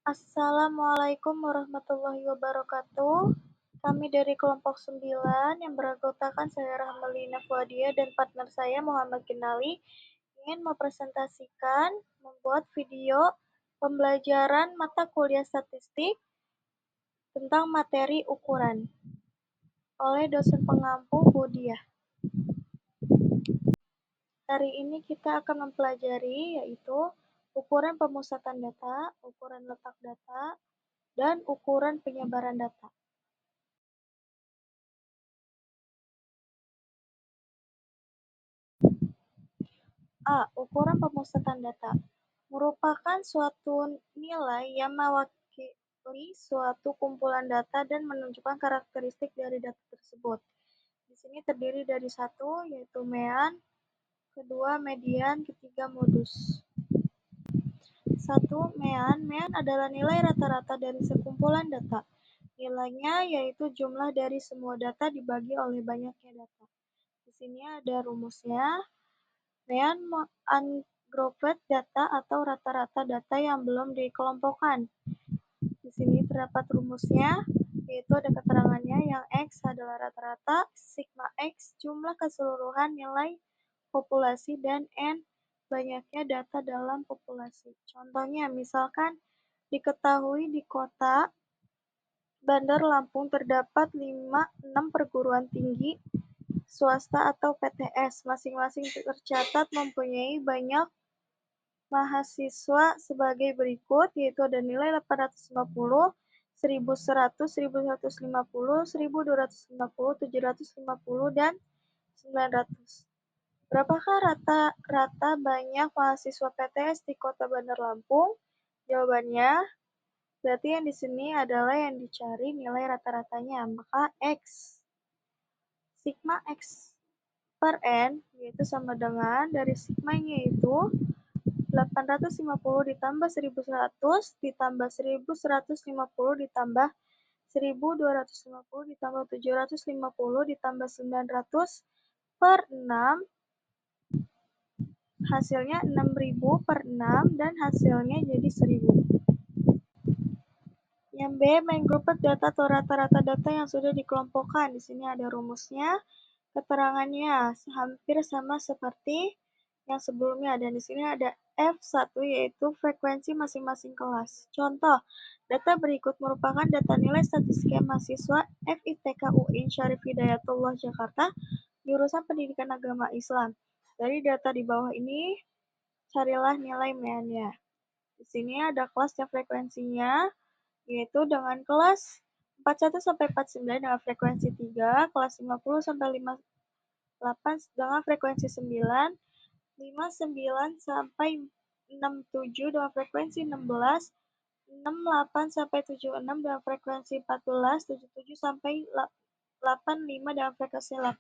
Assalamualaikum warahmatullahi wabarakatuh. Kami dari kelompok 9 yang beranggotakan saya Rahmalina Fuadia dan partner saya Muhammad Kinali ingin mempresentasikan membuat video pembelajaran mata kuliah statistik tentang materi ukuran oleh dosen pengampu Budiah. Hari ini kita akan mempelajari yaitu ukuran pemusatan data, ukuran letak data, dan ukuran penyebaran data. A. Ukuran pemusatan data merupakan suatu nilai yang mewakili suatu kumpulan data dan menunjukkan karakteristik dari data tersebut. Di sini terdiri dari satu, yaitu mean, kedua median, ketiga modus. Satu, mean. Mean adalah nilai rata-rata dari sekumpulan data. Nilainya yaitu jumlah dari semua data dibagi oleh banyaknya data. Di sini ada rumusnya. Mean ungrouped data atau rata-rata data yang belum dikelompokkan. Di sini terdapat rumusnya, yaitu ada keterangannya yang X adalah rata-rata, sigma X jumlah keseluruhan nilai populasi, dan N banyaknya data dalam populasi. Contohnya, misalkan diketahui di kota Bandar Lampung terdapat 6 perguruan tinggi swasta atau PTS, masing-masing tercatat mempunyai banyak mahasiswa sebagai berikut, yaitu ada nilai 850, 1100, 1150, 1250, 750, dan 900. Berapakah rata-rata banyak mahasiswa PTS di Kota Bandar Lampung? Jawabannya, berarti yang di sini adalah yang dicari nilai rata-ratanya, maka X. Sigma X per N yaitu sama dengan dari sigma-nya itu 850 ditambah 1100 ditambah 1150 ditambah 1250 ditambah 750 ditambah 900 per 6, hasilnya 6000 per 6 dan hasilnya jadi 1000. Yang B, main grouped data atau rata-rata data yang sudah dikelompokkan. Di sini ada rumusnya. Keterangannya hampir sama seperti yang sebelumnya, dan di sini ada F1 yaitu frekuensi masing-masing kelas. Contoh, data berikut merupakan data nilai statistik mahasiswa FITK UIN Syarif Hidayatullah Jakarta jurusan Pendidikan Agama Islam. Dari data di bawah ini, carilah nilai meannya. Di sini ada kelas dan frekuensinya, yaitu dengan kelas 41 sampai 49 dengan frekuensi 3, kelas 50 sampai 58 dengan frekuensi 9, 59 sampai 67 dengan frekuensi 16, 68 sampai 76 dengan frekuensi 14, 77 sampai 85 dengan frekuensi 8,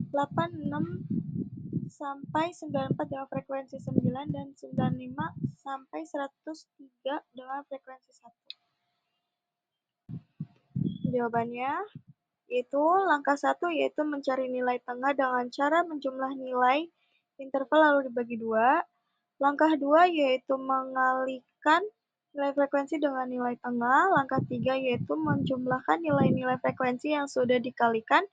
86 sampai 94 dengan frekuensi 9, dan 95 sampai 103 dengan frekuensi 1. Jawabannya yaitu langkah 1 yaitu mencari nilai tengah dengan cara menjumlah nilai interval lalu dibagi 2. Langkah 2 yaitu mengalikan nilai frekuensi dengan nilai tengah. Langkah 3 yaitu menjumlahkan nilai-nilai frekuensi yang sudah dikalikan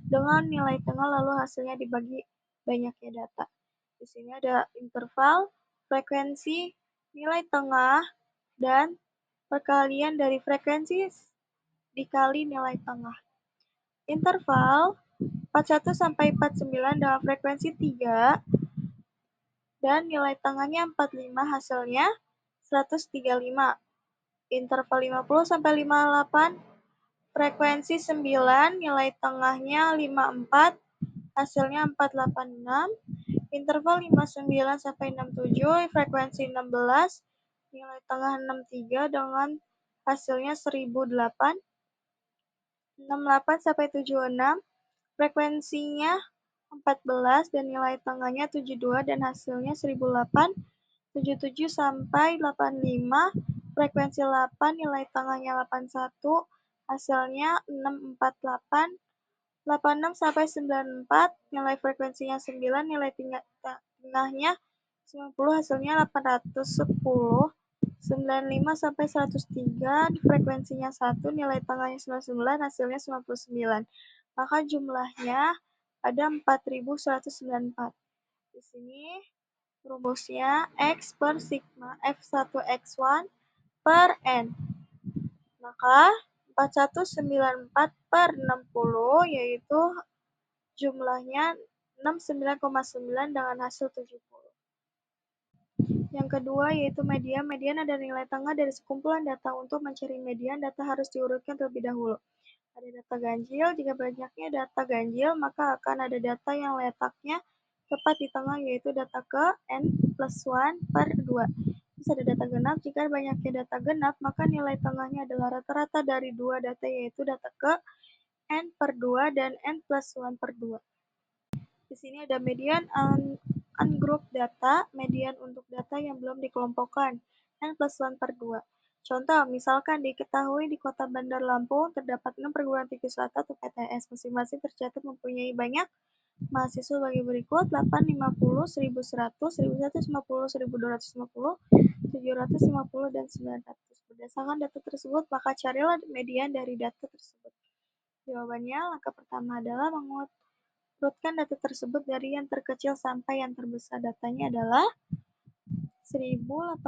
dengan nilai tengah lalu hasilnya dibagi banyaknya data. Di sini ada interval, frekuensi, nilai tengah, dan perkalian dari frekuensi dikali nilai tengah. Interval 41 sampai 49 dengan frekuensi 3 dan nilai tengahnya 45, hasilnya 135. Interval 50 sampai 58 frekuensi 9, nilai tengahnya 54, hasilnya 486. Interval 59 sampai 67 frekuensi 16, nilai tengah 63 dengan hasilnya 1008. 68 sampai 76 frekuensinya 14 dan nilai tengahnya 72 dan hasilnya 1008. 77 sampai 85 frekuensi 8, nilai tengahnya 81, hasilnya 648. 86 sampai 94 nilai frekuensinya 9, nilai tengahnya 90, hasilnya 810. 95 sampai 103, frekuensinya 1, nilai tengahnya 99, hasilnya 99. Maka jumlahnya ada 4194. Di sini rumusnya X per sigma F1 X1 per N. Maka 4194 per 60 yaitu jumlahnya 69,9 dengan hasil 70. Yang kedua yaitu median. Median adalah nilai tengah dari sekumpulan data. Untuk mencari median, data harus diurutkan terlebih dahulu. Ada data ganjil. Jika banyaknya data ganjil, maka akan ada data yang letaknya tepat di tengah, yaitu data ke N plus 1 per 2. Terus ada data genap. Jika banyaknya data genap, maka nilai tengahnya adalah rata-rata dari dua data, yaitu data ke N per 2 dan N plus 1 per 2. Di sini ada median ungroup data, median untuk data yang belum dikelompokkan, N plus 1 per 2. Contoh, misalkan diketahui di Kota Bandar Lampung terdapat 6 perguruan tinggi swasta atau PTS, masing-masing tercatat mempunyai banyak mahasiswa bagi berikut: 8, 50, 1100, 1150, 1250, 750, dan 900. Berdasarkan data tersebut, maka carilah median dari data tersebut. Jawabannya, langkah pertama adalah urutkan data tersebut dari yang terkecil sampai yang terbesar. Datanya adalah 1850,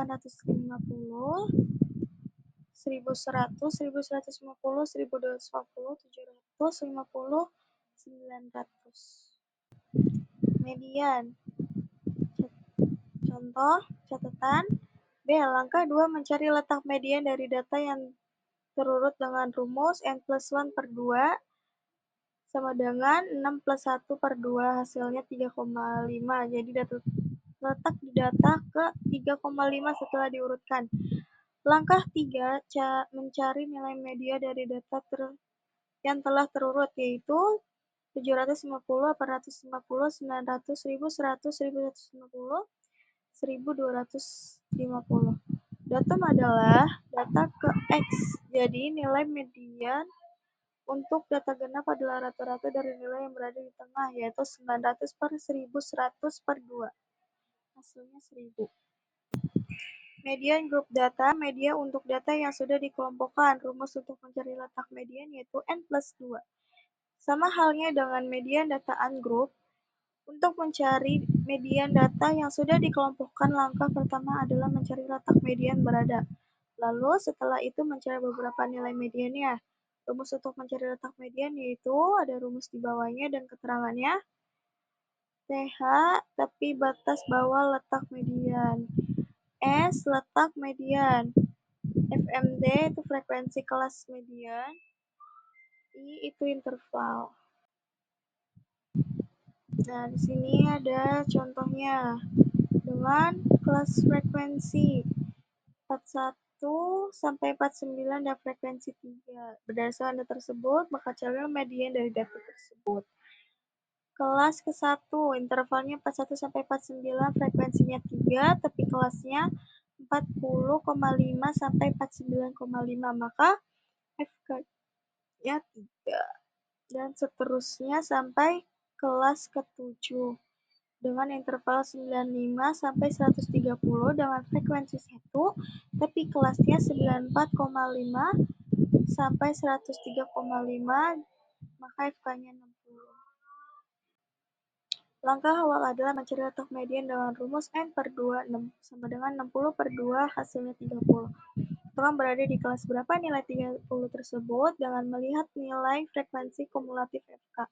1100, 1150, 1250, 750, 900. Median. Contoh, catatan. B. Langkah 2 mencari letak median dari data yang terurut dengan rumus N plus 1 per 2 sama dengan 6 plus 1 per 2, hasilnya 3,5. Jadi letak di data ke 3,5 setelah diurutkan. Langkah 3, mencari nilai media dari data yang telah terurut, yaitu 750, 850, 900, 1100, 1150, 1250. Datum adalah data ke X, jadi nilai median untuk data genap adalah rata-rata dari nilai yang berada di tengah, yaitu 900 per 1100 per 2. Hasilnya 1000. Median grup data, media untuk data yang sudah dikelompokkan. Rumus untuk mencari letak median yaitu N plus 2. Sama halnya dengan median data ungroup, untuk mencari median data yang sudah dikelompokkan, langkah pertama adalah mencari letak median berada. Lalu setelah itu mencari beberapa nilai mediannya. Rumus untuk mencari letak median yaitu ada rumus di bawahnya dan keterangannya. TH tepi batas bawah letak median. S letak median. FMD itu frekuensi kelas median. I itu interval. Nah, di sini ada contohnya dengan kelas frekuensi 41 sampai 49 dan frekuensi 3. Berdasarkan data tersebut, maka carilah median dari data tersebut. Kelas ke-1, intervalnya 41 sampai 49, frekuensinya 3, tepi kelasnya 40,5 sampai 49,5, maka FK-nya 3. Dan seterusnya sampai kelas ke-7 dengan interval 95 sampai 130 dengan frekuensi 1, tapi kelasnya 94,5 sampai 103,5, maka FK-nya 60. Langkah awal adalah mencari letak median dengan rumus N per 2 sama dengan 60 per 2, hasilnya 30. Teman berada di kelas berapa nilai 30 tersebut dengan melihat nilai frekuensi kumulatif FK.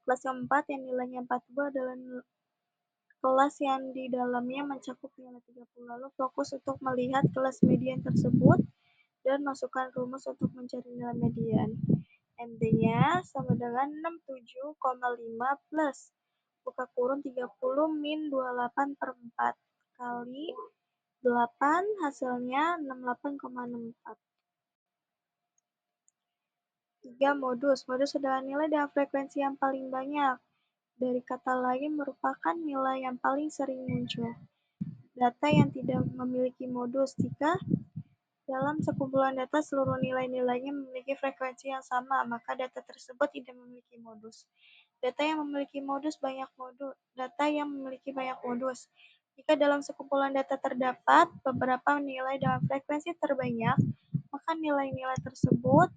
Kelas keempat yang nilainya 40 adalah kelas yang di dalamnya mencakup nilai 30. Lalu fokus untuk melihat kelas median tersebut dan masukkan rumus untuk mencari nilai median. MD-nya sama dengan 67,5 plus buka kurung 30 min 28 per 4 kali 8, hasilnya 68,64. 3. Modus. Modus adalah nilai dengan frekuensi yang paling banyak. Dari kata lain, merupakan nilai yang paling sering muncul. Data yang tidak memiliki modus. Jika dalam sekumpulan data seluruh nilai-nilainya memiliki frekuensi yang sama, maka data tersebut tidak memiliki modus. Data yang memiliki modus. Data yang memiliki banyak modus. Jika dalam sekumpulan data terdapat beberapa nilai dengan frekuensi terbanyak, maka nilai-nilai tersebut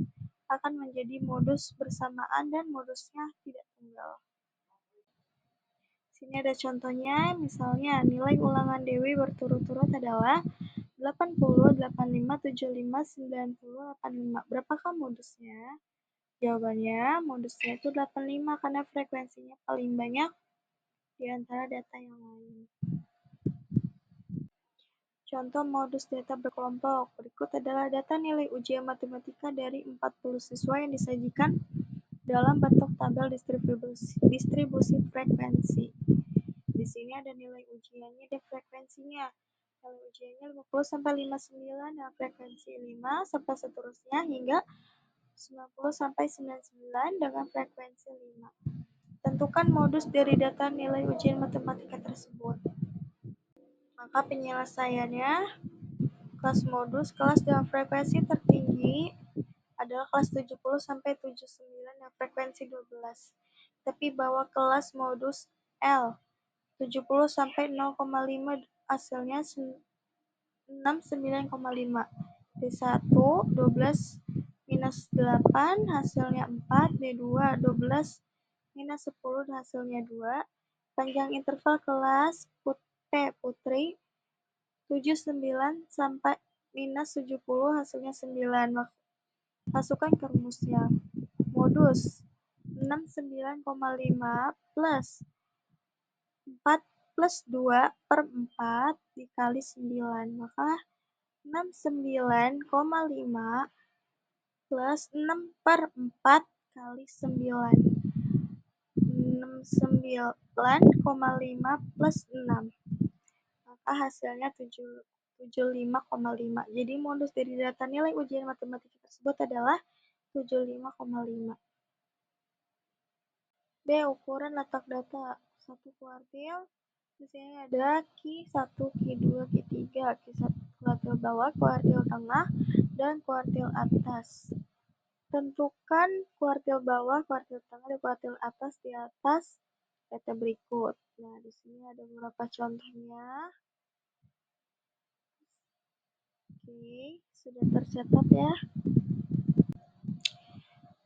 akan menjadi modus bersamaan dan modusnya tidak tunggal. Sini ada contohnya, misalnya nilai ulangan Dewi berturut-turut adalah 80, 85, 75, 90, 85. Berapakah modusnya? Jawabannya, modusnya itu 85 karena frekuensinya paling banyak di antara data yang lain. Contoh modus data berkelompok. Berikut adalah data nilai ujian matematika dari 40 siswa yang disajikan dalam bentuk tabel distribusi frekuensi. Di sini ada nilai ujiannya dan frekuensinya. Nilai ujiannya 50 sampai 59 dan frekuensi 5 sampai seterusnya hingga 90 sampai 99 dengan frekuensi 5. Tentukan modus dari data nilai ujian matematika tersebut. Maka penyelesaiannya, kelas modus kelas dengan frekuensi tertinggi adalah kelas 70 sampai 79 dan frekuensi 12. Tapi bahwa kelas modus L 70 sampai 0,5 hasilnya 69,5. D1 12 minus 8 hasilnya 4. D2 12 minus 10 hasilnya 2. Panjang interval kelas P putri 79 sampai minus 70 hasilnya 9. Masukkan ke rumusnya. Modus 69,5 plus 4 plus 2 per 4 dikali 9. Maka 69,5 plus 6 per 4 kali 9. 69,5 plus 6. Maka hasilnya 75,5. Jadi modus dari data nilai ujian matematika tersebut adalah 75,5. B. Ukuran letak data. 1 kuartil. Di sini ada Q1, Q2, Q3, Q1 kuartil bawah, kuartil tengah, dan kuartil atas. Tentukan kuartil bawah, kuartil tengah, dan kuartil atas di atas data berikut. Nah, di sini ada beberapa contohnya. Oke, sudah tercatat ya.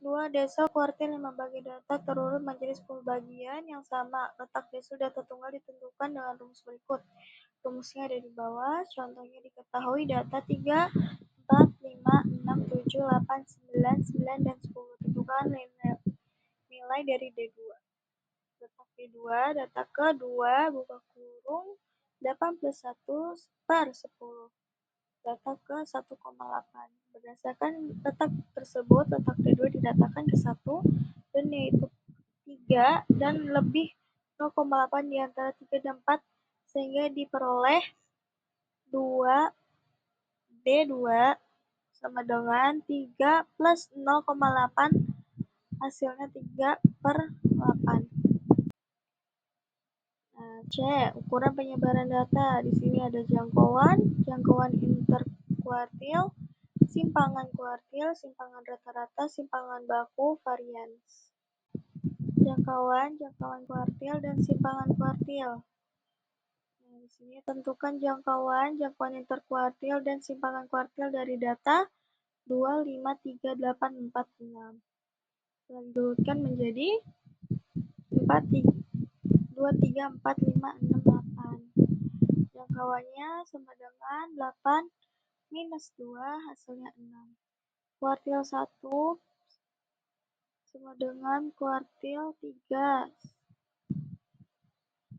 2. Desel kuartil yang membagi data terurut menjadi 10 bagian yang sama. Letak desel data tunggal ditentukan dengan rumus berikut. Rumusnya ada di bawah. Contohnya diketahui data 3, 4, 5, 6, 7, 8, 9, 9, dan 10. Tentukan nilai dari D2. Letak D2, data ke-2, buka kurung, 8 plus 1 per 10. Data ke 1,8. Berdasarkan letak tersebut, letak D2 didatakan ke 1 dan yaitu 3 dan lebih 0,8 di antara 3 dan 4 sehingga diperoleh 2 D2 sama dengan 3 plus 0,8 hasilnya 3 per 8. Nah, C. Ukuran penyebaran data. Di sini ada jangkauan interkuartil, simpangan kuartil, simpangan rata-rata, simpangan baku, varians. Jangkauan kuartil, dan simpangan kuartil. Nah, di sini tentukan jangkauan interkuartil, dan simpangan kuartil dari data 2, 5, 3, 8, 4, 6. Lanjutkan menjadi 4, 2, 3, 4, 5, 6, 8. Jangkauannya sama dengan 8 minus 2 hasilnya 6. Kuartil 1 sama dengan kuartil 3.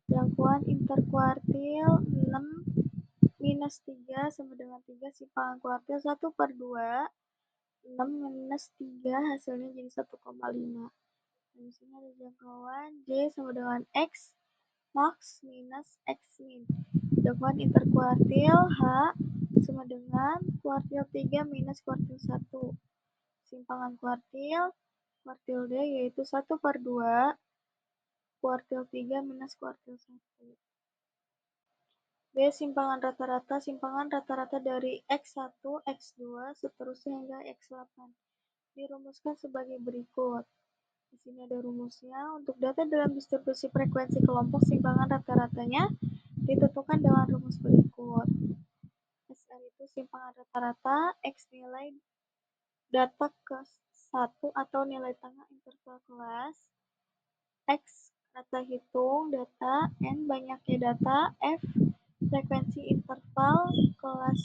Jangkauan interkuartil 6 minus 3 sama dengan 3. Simpangan kuartil 1 per 2. 6 minus 3 hasilnya jadi 1,5. Di sini ada jangkauan J sama dengan X max minus X min. Jangkauan interkuartil H sama dengan kuartil 3 minus kuartil 1. Simpangan kuartil D yaitu 1 per 2 kuartil 3 minus kuartil 1. B. Simpangan rata-rata dari X1, X2, seterusnya hingga X8. Dirumuskan sebagai berikut. Di sini ada rumusnya. Untuk data dalam distribusi frekuensi kelompok, simpangan rata-ratanya ditentukan dengan rumus berikut. SR itu simpangan rata-rata, X nilai data ke 1 atau nilai tengah interval kelas, X kata hitung data, N banyaknya data, F frekuensi interval kelas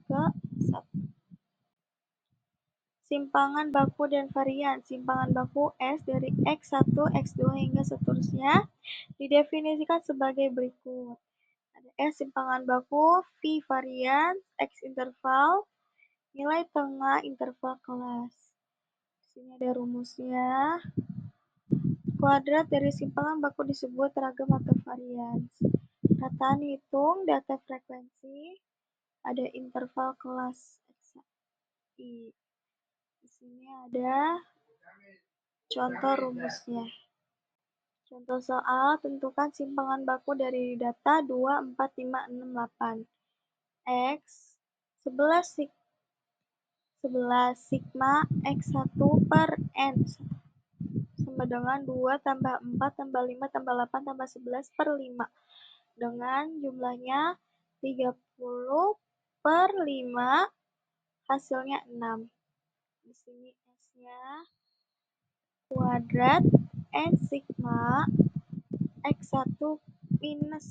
ke 1. Simpangan baku dan varian. Simpangan baku S dari X1, X2 hingga seterusnya didefinisikan sebagai berikut. Ada S simpangan baku, V varian, X interval, nilai tengah interval kelas. Di sini ada rumusnya. Kuadrat dari simpangan baku disebut ragam atau varians. Rataan hitung data frekuensi, ada interval kelas XI. Di sini ada contoh rumusnya. Contoh soal, tentukan simpangan baku dari data 2, 4, 5, 6, 8. X 11 sigma X1 per N sama dengan 2 tambah 4 tambah 5 tambah 8 tambah 11 per 5. Dengan jumlahnya 30 per 5, hasilnya 6. Di sini S-nya kuadrat N sigma X1 minus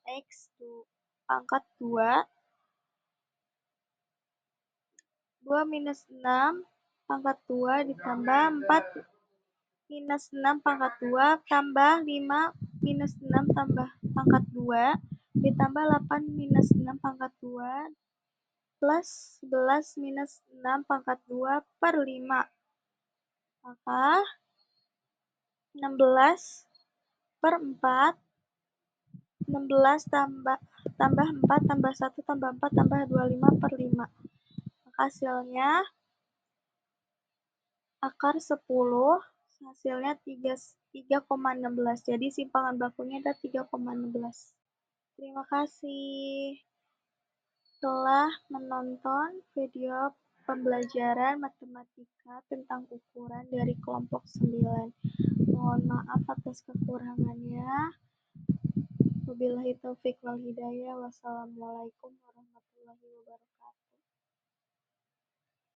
X2 pangkat 2, 2 minus 6 pangkat 2 ditambah 4 minus 6 pangkat 2 tambah 5 minus 6 tambah pangkat 2 ditambah 8 minus 6 pangkat 2 plus 11 minus 6 pangkat 2 per 5. Maka 16 per 4, 16 tambah 4 tambah 1 tambah 4 tambah 25 per 5. Maka hasilnya akar 10, hasilnya 3,16. Jadi simpangan bakunya ada 3,16. Terima kasih telah menonton video pembelajaran matematika tentang ukuran dari kelompok 9. Mohon maaf atas kekurangannya. Wabillahi taufik wal hidayah. Wassalamualaikum